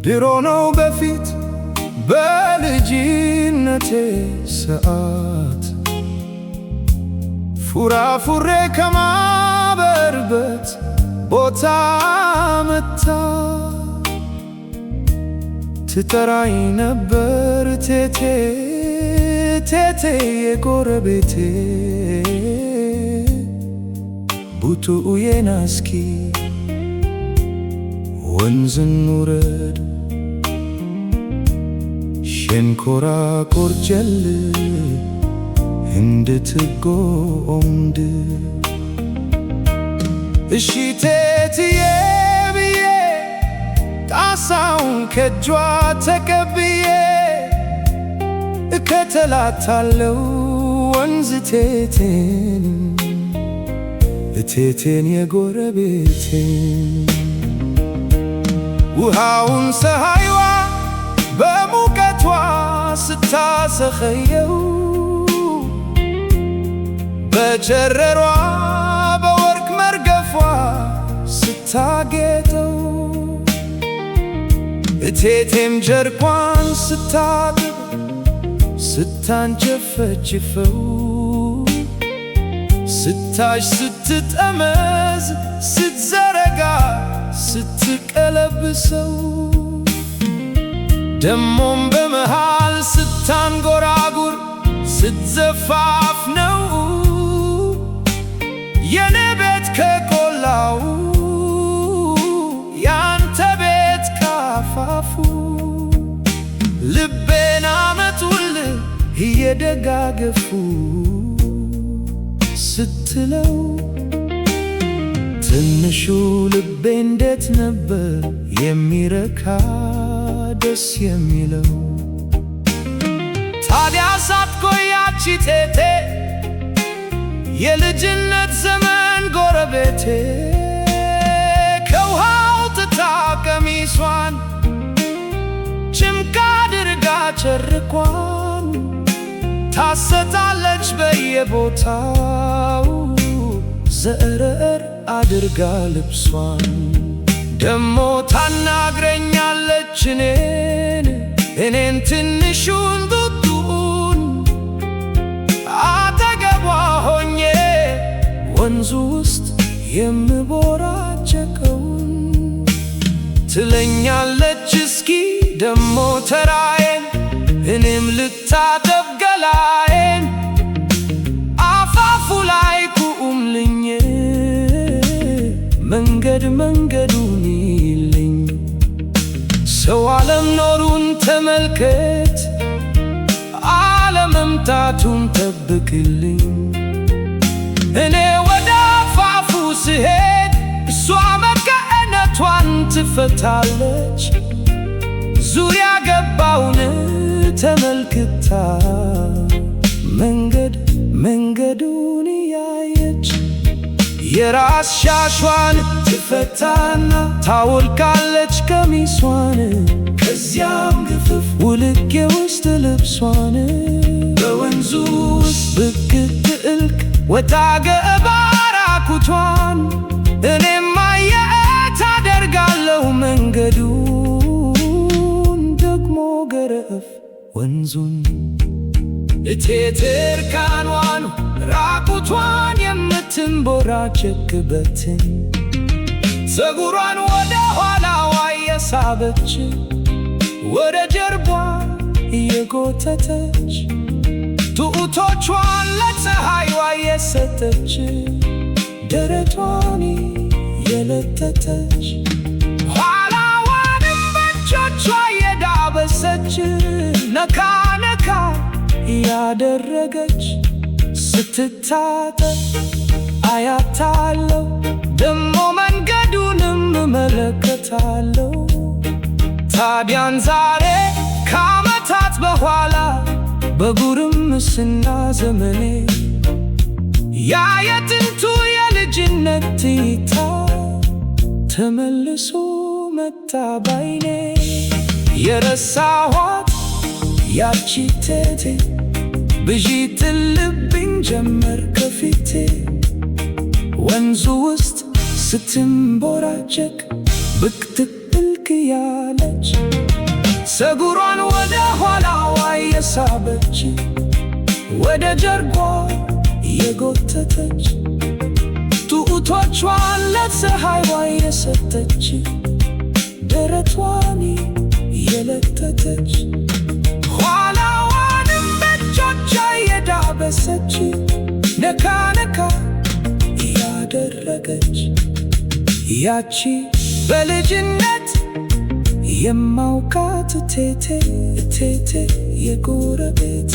ድሮ ነው በፊት በልጅነቴ ሰዓት ፉራፉሬ ከማበርበት ቦታ መታ ትጠራኝ ነበር ቴቴ ቴቴ የጎረቤቴ ቡቱዬን እስኪ ወንዝ እንውረድ ሸንኮራ ቆርጨል እንድትጎምድ እሺ ቴትዬ ብዬ ጣሳውን ከእጇ ተቀብዬ እከተላታለው ወንዝ ቴቴን የጎረቤቴን ውሃውን ፀሐይዋ በሙቀቷ ስታሰኸየው በጨረሯ በወርቅ መርገፏ ስታጌጠው እቴቴም ጀርኳን ስታጥብ ስታንቸፈችፈው ስታሽ ስትጠመዝ ስትዘረጋ ስትቀለብሰው ደሞም በመሃል ስታንጎራጉር ስትዘፋፍ ነው የኔ ቤት ከቆላው ያንተ ቤት ካፋፉ ልቤን አመጡልህ እየደጋገፉ ስትለው ትንሹ ልቤ እንዴት ነበር የሚረካ ደስ የሚለው ታዲያ ሳትቆይ ያቺ ቴቴ የልጅነት ዘመን ጎረቤቴ ከውሃው ትታ ቀሚሷን ጭምቅ አድርጋ ጨርቋን ታሰጣለች በየቦታው ዘረር አድርጋ ልብሷን ደሞ ታናግረኛለች እኔን ትንሹን ቡቱን አጠገቧ ሆኜ ወንዙ ውስጥ የምቦራጨቀውን ትለኛለች እስኪ ደሞ ተራዬን እኔም ልታጠብ ገላዬን አፋፉ ላይ ቁምልኝ መንገዱን ይልኝ ሰው አለመኖሩን ተመልከት አለመምጣቱን ጠብቅልኝ እኔ ወደ አፋፉ ስሄድ እሷ መቀነቷን ትፈታለች ዙሪያ ገባውን ተመልክታ መንገዱን ያየች የራስ ሻሿን ትፈታና ታወልቃለች ቀሚሷን ከዚያም ግፍፍ ውልቄ ውስጥ ልብሷን በወንዙ ውስጥ ብቅ ትእልቅ ወጣ ገባ ራቁቷን እኔም ማየት አደርጋለሁ መንገዱን ደግሞ ገረፍ ወንዙን እቴቴ እርቃኗን ራቁቷን የምትንቦራጨቅበትን ፀጉሯን ወደ ኋላዋ እየሳበች ወደ ጀርቧ እየጎተተች ጡቶቿን ለፀሐይዋ እየሰጠች ደረቷን እየለጠጠች ኋላዋንም በእጆቿ እየዳበሰች ነካ ነካ እያደረገች ስትታጠብ አያታለው ደሞ መንገዱንም እመለከታለው ታዲያን ዛሬ ከዓመታት በኋላ በጉርምስና ዘመኔ ያ የጥንቱ የልጅነት ትዝታ ተመልሶ መጣ ባይኔ የረሳኋት ያቺ ቴቴ ብዥት ልብኝ ጀመር ከፊቴ ወንዙ ውስጥ ስትንቦራጨቅ ብቅ ትጥልቅ ያለች ፀጉሯን ወደ ኋላዋ የሳበች ወደ ጀርባ የጎተተች ጡቶቿን ለፀሐይዋ የሰጠች ደረቷን የለጠጠች ኋላዋንም በእጆቿ የዳበሰች ነካ ነካ ያደረገች ያቺ በልጅነት የማውቃት እቴቴ እቴቴ የጎረቤቴ